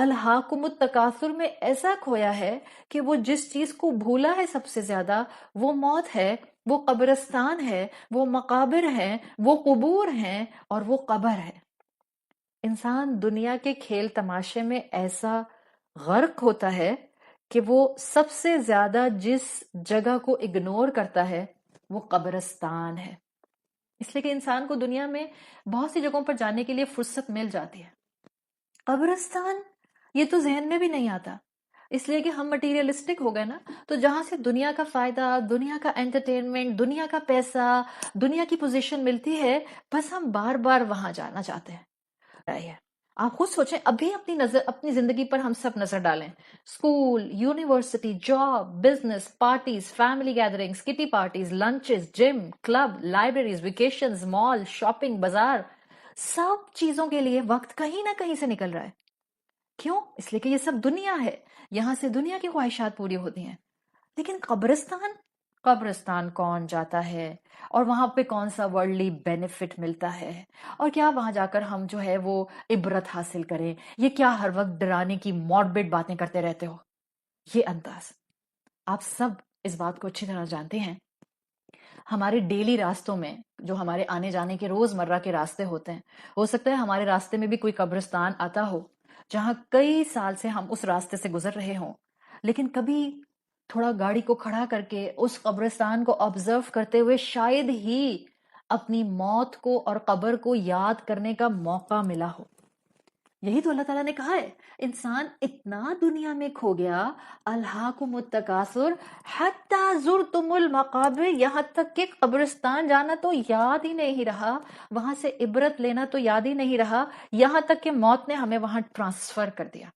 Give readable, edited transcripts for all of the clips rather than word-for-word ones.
الہاکم التکاثر میں ایسا کھویا ہے کہ وہ جس چیز کو بھولا ہے سب سے زیادہ وہ موت ہے، وہ قبرستان ہے، وہ مقابر ہیں، وہ قبور ہیں اور وہ قبر ہے۔ انسان دنیا کے کھیل تماشے میں ایسا غرق ہوتا ہے کہ وہ سب سے زیادہ جس جگہ کو اگنور کرتا ہے وہ قبرستان ہے، اس لیے کہ انسان کو دنیا میں بہت سی جگہوں پر جانے کے لیے فرصت مل جاتی ہے، قبرستان یہ تو ذہن میں بھی نہیں آتا، اس لیے کہ ہم مٹیریلسٹک ہو گئے نا، تو جہاں سے دنیا کا فائدہ، دنیا کا انٹرٹینمنٹ، دنیا کا پیسہ، دنیا کی پوزیشن ملتی ہے، بس ہم بار بار وہاں جانا چاہتے ہیں۔ ہے آپ خود سوچیں، ابھی اپنی زندگی پر ہم سب نظر ڈالیں، school, university, job, business, parties, family gatherings, کٹی پارٹیز، لنچز، جم، کلب، لائبریریز، ویکیشنز، مال، شاپنگ، بازار، سب چیزوں کے لیے وقت کہیں نہ کہیں سے نکل رہا ہے۔ کیوں؟ اس لیے کہ یہ سب دنیا ہے، یہاں سے دنیا کی خواہشات پوری ہوتی ہیں، لیکن قبرستان کون جاتا ہے اور وہاں پہ کون سا ورلڈلی بینیفٹ ملتا ہے، اور کیا وہاں جا کر ہم جو ہے وہ عبرت حاصل کریں؟ یہ کیا ہر وقت ڈرانے کی موربڈ باتیں کرتے رہتے ہو؟ یہ انداز آپ سب اس بات کو اچھی طرح جانتے ہیں۔ ہمارے ڈیلی راستوں میں جو ہمارے آنے جانے کے روز مرہ کے راستے ہوتے ہیں، ہو سکتا ہے ہمارے راستے میں بھی کوئی قبرستان آتا ہو جہاں کئی سال سے ہم اس راستے سے گزر رہے ہوں، لیکن کبھی تھوڑا گاڑی کو کھڑا کر کے اس قبرستان کو آبزرو کرتے ہوئے شاید ہی اپنی موت کو اور قبر کو یاد کرنے کا موقع ملا ہو۔ یہی تو اللہ تعالیٰ نے کہا ہے، انسان اتنا دنیا میں کھو گیا، الہاکم التکاثر حتی زرتم المقابر، یہاں تک کہ قبرستان جانا تو یاد ہی نہیں رہا، وہاں سے عبرت لینا تو یاد ہی نہیں رہا، یہاں تک کہ موت نے ہمیں وہاں ٹرانسفر کر دیا۔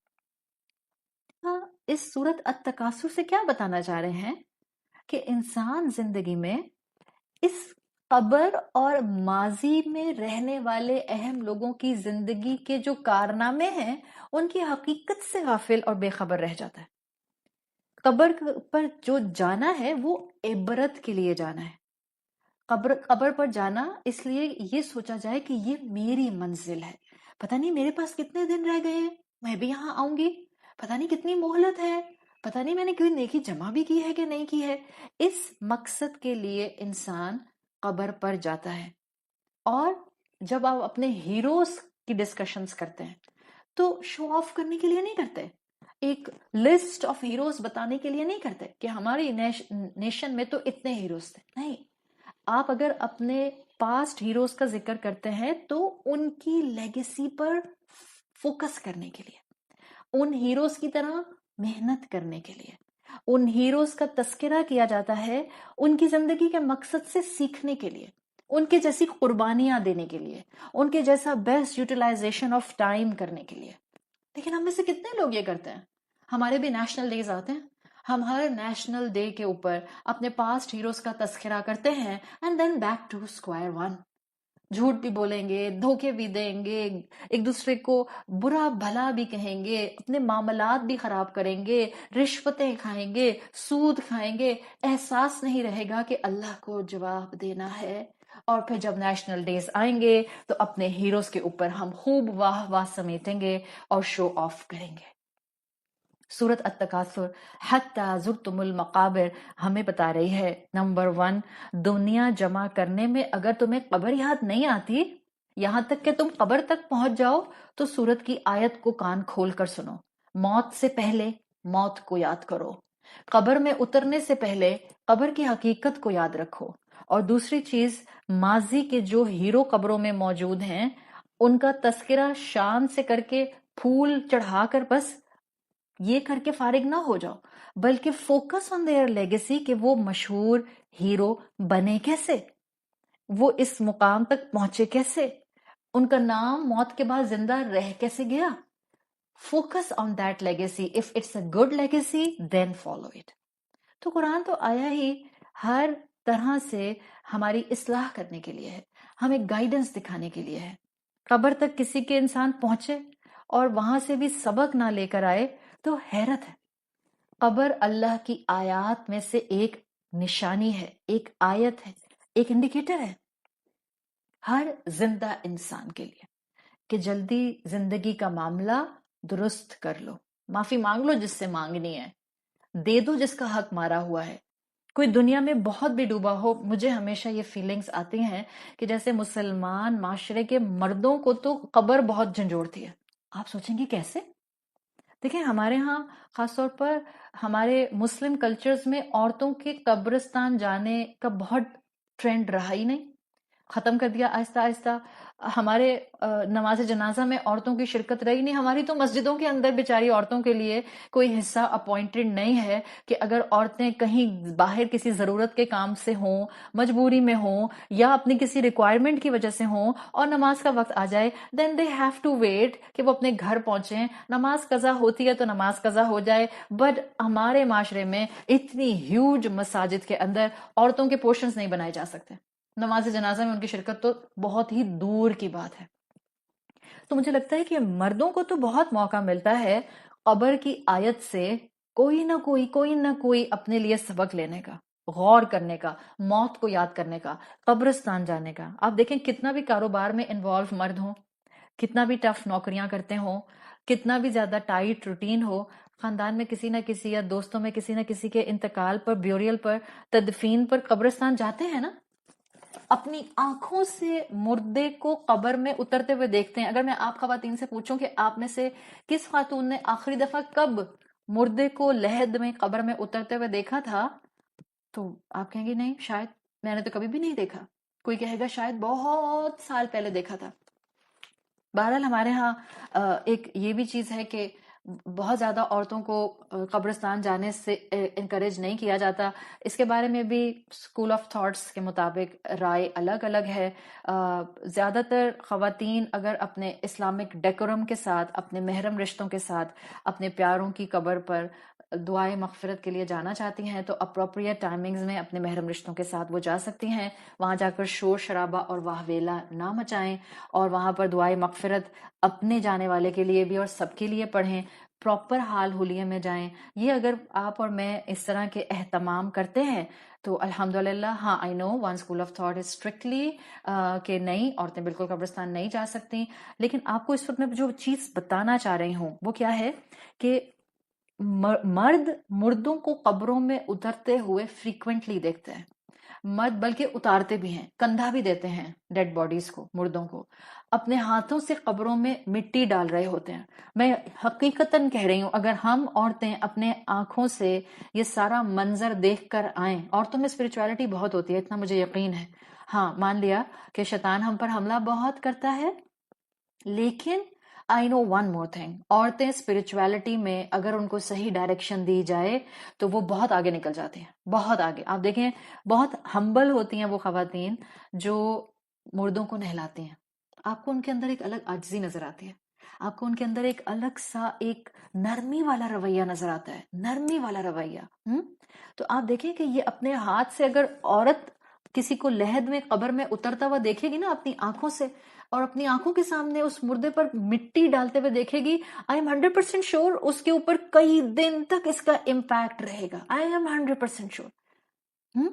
ہاں، اس سورت التکاثر سے کیا بتانا چاہ رہے ہیں کہ انسان زندگی میں اس قبر اور ماضی میں رہنے والے اہم لوگوں کی زندگی کے جو کارنامے ہیں ان کی حقیقت سے غافل اور بے خبر رہ جاتا ہے۔ قبر پر جو جانا ہے وہ عبرت کے لیے جانا ہے، قبر پر جانا اس لیے یہ سوچا جائے کہ یہ میری منزل ہے، پتہ نہیں میرے پاس کتنے دن رہ گئے ہیں، میں بھی یہاں آؤں گی، پتہ نہیں کتنی مہلت ہے، پتہ نہیں میں نے کوئی نیکی جمع بھی کی ہے کہ نہیں کی ہے۔ اس مقصد کے لیے انسان قبر پر جاتا ہے، اور جب آپ اپنے ہیروز کی ڈسکشنز کرتے ہیں تو شو آف کرنے کے لیے نہیں کرتے، ایک لسٹ آف ہیروز بتانے کے لیے نہیں کرتے کہ ہماری نیشن میں تو اتنے ہیروز تھے، نہیں، آپ اگر اپنے پاسٹ ہیروز کا ذکر کرتے ہیں تو ان کی لیگیسی پر فوکس کرنے کے لیے، ان ہیروز کی طرح محنت کرنے کے لیے، ان ہیروز کا تذکرہ کیا جاتا ہے ان کی زندگی کے مقصد سے سیکھنے کے لیے، ان کے جیسی قربانیاں دینے کے لیے، ان کے جیسا بیسٹ یوٹیلائزیشن آف ٹائم کرنے کے لیے۔ لیکن ہم میں سے کتنے لوگ یہ کرتے ہیں؟ ہمارے بھی نیشنل ڈیز آتے ہیں، ہم ہر نیشنل ڈے کے اوپر اپنے پاسٹ ہیروز کا تذکرہ کرتے ہیں، and then back to square one, جھوٹ بھی بولیں گے، دھوکے بھی دیں گے، ایک دوسرے کو برا بھلا بھی کہیں گے، اپنے معاملات بھی خراب کریں گے، رشوتیں کھائیں گے، سود کھائیں گے، احساس نہیں رہے گا کہ اللہ کو جواب دینا ہے، اور پھر جب نیشنل ڈیز آئیں گے تو اپنے ہیروز کے اوپر ہم خوب واہ واہ سمیٹیں گے اور شو آف کریں گے۔ سورت التکاثر حتی زرتم المقابر ہمیں بتا رہی ہے، نمبر 1، دنیا جمع کرنے میں اگر تمہیں قبر یاد نہیں آتی، یہاں تک کہ تم قبر تک پہنچ جاؤ تو سورت کی آیت کو کان کھول کر سنو، موت سے پہلے موت کو یاد کرو، قبر میں اترنے سے پہلے قبر کی حقیقت کو یاد رکھو، اور دوسری چیز، ماضی کے جو ہیرو قبروں میں موجود ہیں ان کا تذکرہ شان سے کر کے، پھول چڑھا کر بس یہ کر کے فارغ نہ ہو جاؤ، بلکہ فوکس آن دیئر لیگیسی کہ وہ مشہور ہیرو بنے کیسے، وہ اس مقام تک پہنچے کیسے، ان کا نام موت کے بعد زندہ رہ کیسے گیا۔ Focus on that legacy, if it's a good legacy then follow it. تو قرآن تو آیا ہی ہر طرح سے ہماری اصلاح کرنے کے لیے ہے، ہمیں گائیڈنس دکھانے کے لیے ہے۔ قبر تک کسی کے انسان پہنچے اور وہاں سے بھی سبق نہ لے کر آئے تو حیرت ہے۔ قبر اللہ کی آیات میں سے ایک نشانی ہے، ایک آیت ہے، ایک انڈیکیٹر ہے ہر زندہ انسان کے لیے کہ جلدی زندگی کا معاملہ درست کر لو، معافی مانگ لو جس سے مانگنی ہے، دے دو جس کا حق مارا ہوا ہے۔ کوئی دنیا میں بہت بھی ڈوبا ہو، مجھے ہمیشہ یہ فیلنگز آتی ہیں کہ جیسے مسلمان معاشرے کے مردوں کو تو قبر بہت جھنجھوڑتی ہے۔ آپ سوچیں گے کیسے؟ دیکھیں ہمارے ہاں خاص طور پر ہمارے مسلم کلچرز میں عورتوں کے قبرستان جانے کا بہت ٹرینڈ رہا ہی نہیں، ختم کر دیا آہستہ آہستہ۔ ہمارے نماز جنازہ میں عورتوں کی شرکت رہی نہیں، ہماری تو مسجدوں کے اندر بیچاری عورتوں کے لیے کوئی حصہ اپوائنٹڈ نہیں ہے کہ اگر عورتیں کہیں باہر کسی ضرورت کے کام سے ہوں، مجبوری میں ہوں، یا اپنی کسی ریکوائرمنٹ کی وجہ سے ہوں اور نماز کا وقت آ جائے، دین دے ہیو ٹو ویٹ کہ وہ اپنے گھر پہنچیں، نماز قضا ہوتی ہے تو نماز قضا ہو جائے۔ بٹ ہمارے معاشرے میں اتنی ہیوج مساجد کے اندر عورتوں کے پورشنز نہیں بنائے جا سکتے، نماز جنازہ میں ان کی شرکت تو بہت ہی دور کی بات ہے۔ تو مجھے لگتا ہے کہ مردوں کو تو بہت موقع ملتا ہے قبر کی آیت سے کوئی نہ کوئی اپنے لیے سبق لینے کا، غور کرنے کا، موت کو یاد کرنے کا، قبرستان جانے کا۔ آپ دیکھیں کتنا بھی کاروبار میں انوالو مرد ہوں، کتنا بھی ٹف نوکریاں کرتے ہوں، کتنا بھی زیادہ ٹائٹ روٹین ہو، خاندان میں کسی نہ کسی یا دوستوں میں کسی نہ کسی کے انتقال پر، بیوریل پر، تدفین پر قبرستان جاتے ہیں نا، اپنی آنکھوں سے مردے کو قبر میں اترتے ہوئے دیکھتے ہیں۔ اگر میں آپ خواتین سے پوچھوں کہ آپ میں سے کس خاتون نے آخری دفعہ کب مردے کو لحد میں قبر میں اترتے ہوئے دیکھا تھا، تو آپ کہیں گے نہیں، شاید میں نے تو کبھی بھی نہیں دیکھا۔ کوئی کہے گا شاید بہت سال پہلے دیکھا تھا۔ بہرحال ہمارے ہاں ایک یہ بھی چیز ہے کہ بہت زیادہ عورتوں کو قبرستان جانے سے انکریج نہیں کیا جاتا۔ اس کے بارے میں بھی اسکول آف تھاٹس کے مطابق رائے الگ الگ ہے۔ زیادہ تر خواتین اگر اپنے اسلامک ڈیکورم کے ساتھ، اپنے محرم رشتوں کے ساتھ، اپنے پیاروں کی قبر پر دعائے مغفرت کے لیے جانا چاہتی ہیں تو اپروپریٹ ٹائمنگز میں اپنے محرم رشتوں کے ساتھ وہ جا سکتی ہیں۔ وہاں جا کر شور شرابہ اور واہ ویلا نہ مچائیں، اور وہاں پر دعائے مغفرت اپنے جانے والے کے لیے بھی اور سب کے لیے پڑھیں، پراپر حال حلیے میں جائیں۔ یہ اگر آپ اور میں اس طرح کے اہتمام کرتے ہیں تو الحمدللہ۔ ہاں I know one school of thought is strictly کہ نہیں، عورتیں بالکل قبرستان نہیں جا سکتی، لیکن آپ کو اس وقت میں جو چیز بتانا چاہ رہی ہوں وہ کیا ہے کہ مرد مردوں کو قبروں میں اترتے ہوئے فریکوینٹلی دیکھتے ہیں، مرد بلکہ اتارتے بھی ہیں، کندھا بھی دیتے ہیں ڈیڈ باڈیز کو، مردوں کو، اپنے ہاتھوں سے قبروں میں مٹی ڈال رہے ہوتے ہیں۔ میں حقیقتاً کہہ رہی ہوں اگر ہم عورتیں اپنے آنکھوں سے یہ سارا منظر دیکھ کر آئیں، عورتوں میں اسپرچویلٹی بہت ہوتی ہے، اتنا مجھے یقین ہے۔ ہاں مان لیا کہ شیطان ہم پر حملہ بہت کرتا ہے، لیکن آئی نو ون مور تھنگ، عورتیں اسپرچویلٹی میں اگر ان کو صحیح ڈائریکشن دی جائے تو وہ بہت آگے نکل جاتی ہیں، بہت آگے۔ آپ دیکھیں بہت ہمبل ہوتی ہیں وہ خواتین جو مردوں کو نہلاتی ہیں، آپ کو ان کے اندر ایک الگ عاجزی نظر آتی ہے، آپ کو ان کے اندر ایک الگ سا ایک نرمی والا رویہ نظر آتا ہے، نرمی والا رویہ۔ تو آپ دیکھیں کہ یہ اپنے ہاتھ سے اگر عورت کسی کو لحد میں قبر میں اترتا ہوا دیکھے گی نا اپنی آنکھوں سے، اور اپنی آنکھوں کے سامنے اس مردے پر مٹی ڈالتے ہوئے دیکھے گی، آئی ایم 100% شیور اس کے اوپر کئی دن تک اس کا امپیکٹ رہے گا، آئی ایم 100% شیور۔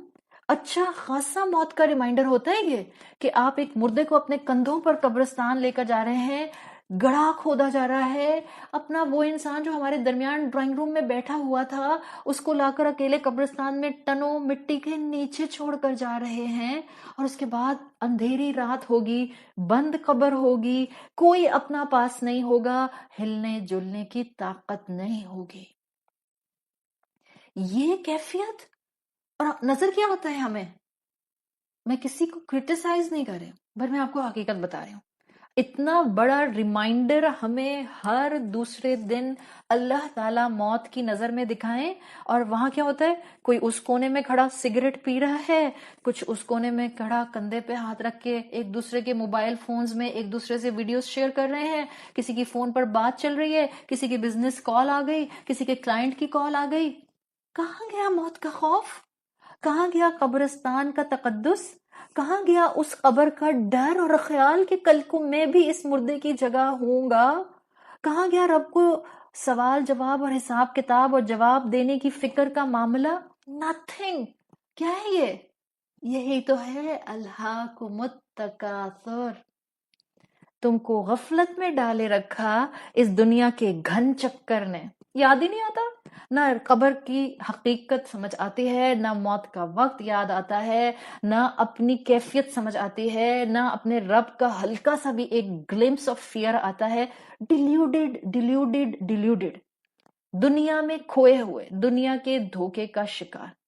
اچھا خاصا موت کا ریمائنڈر ہوتا ہے یہ کہ آپ ایک مردے کو اپنے کندھوں پر قبرستان لے کر جا رہے ہیں، گڑھا کھودا جا رہا ہے، اپنا وہ انسان جو ہمارے درمیان ڈرائنگ روم میں بیٹھا ہوا تھا اس کو لا کر اکیلے قبرستان میں ٹنوں مٹی کے نیچے چھوڑ کر جا رہے ہیں، اور اس کے بعد اندھیری رات ہوگی، بند قبر ہوگی، کوئی اپنا پاس نہیں ہوگا، ہلنے جلنے کی طاقت نہیں ہوگی۔ یہ کیفیت، اور نظر کیا ہوتا ہے ہمیں، میں کسی کو کرٹیسائز نہیں کر رہی ہوں، بٹ میں آپ کو حقیقت بتا رہی ہوں۔ اتنا بڑا ریمائنڈر ہمیں ہر دوسرے دن اللہ تعالیٰ موت کی نظر میں دکھائیں، اور وہاں کیا ہوتا ہے، کوئی اس کونے میں کھڑا سگریٹ پی رہا ہے، کچھ اس کونے میں کھڑا کندھے پہ ہاتھ رکھ کے ایک دوسرے کے موبائل فونز میں ایک دوسرے سے ویڈیوز شیئر کر رہے ہیں، کسی کی فون پر بات چل رہی ہے، کسی کی بزنس کال آ گئی، کسی کے کلائنٹ کی کال آ گئی۔ کہاں گیا موت کا خوف؟ کہاں گیا قبرستان کا تقدس؟ کہاں گیا اس قبر کا ڈر اور خیال کہ کل کو میں بھی اس مردے کی جگہ ہوں گا؟ کہاں گیا رب کو سوال جواب اور حساب کتاب اور جواب دینے کی فکر کا معاملہ؟ نتھنگ۔ کیا ہے یہ؟ یہی تو ہے الہاکم التکاثر، تم کو غفلت میں ڈالے رکھا اس دنیا کے گھن چکر نے. یاد ہی نہیں آتا، نہ قبر کی حقیقت سمجھ آتی ہے، نہ موت کا وقت یاد آتا ہے، نہ اپنی کیفیت سمجھ آتی ہے، نہ اپنے رب کا ہلکا سا بھی ایک گلمس آف فیئر آتا ہے. ڈیلیوڈیڈ ڈیلیوڈیڈ ڈیلیوڈیڈ، دنیا میں کھوئے ہوئے، دنیا کے دھوکے کا شکار.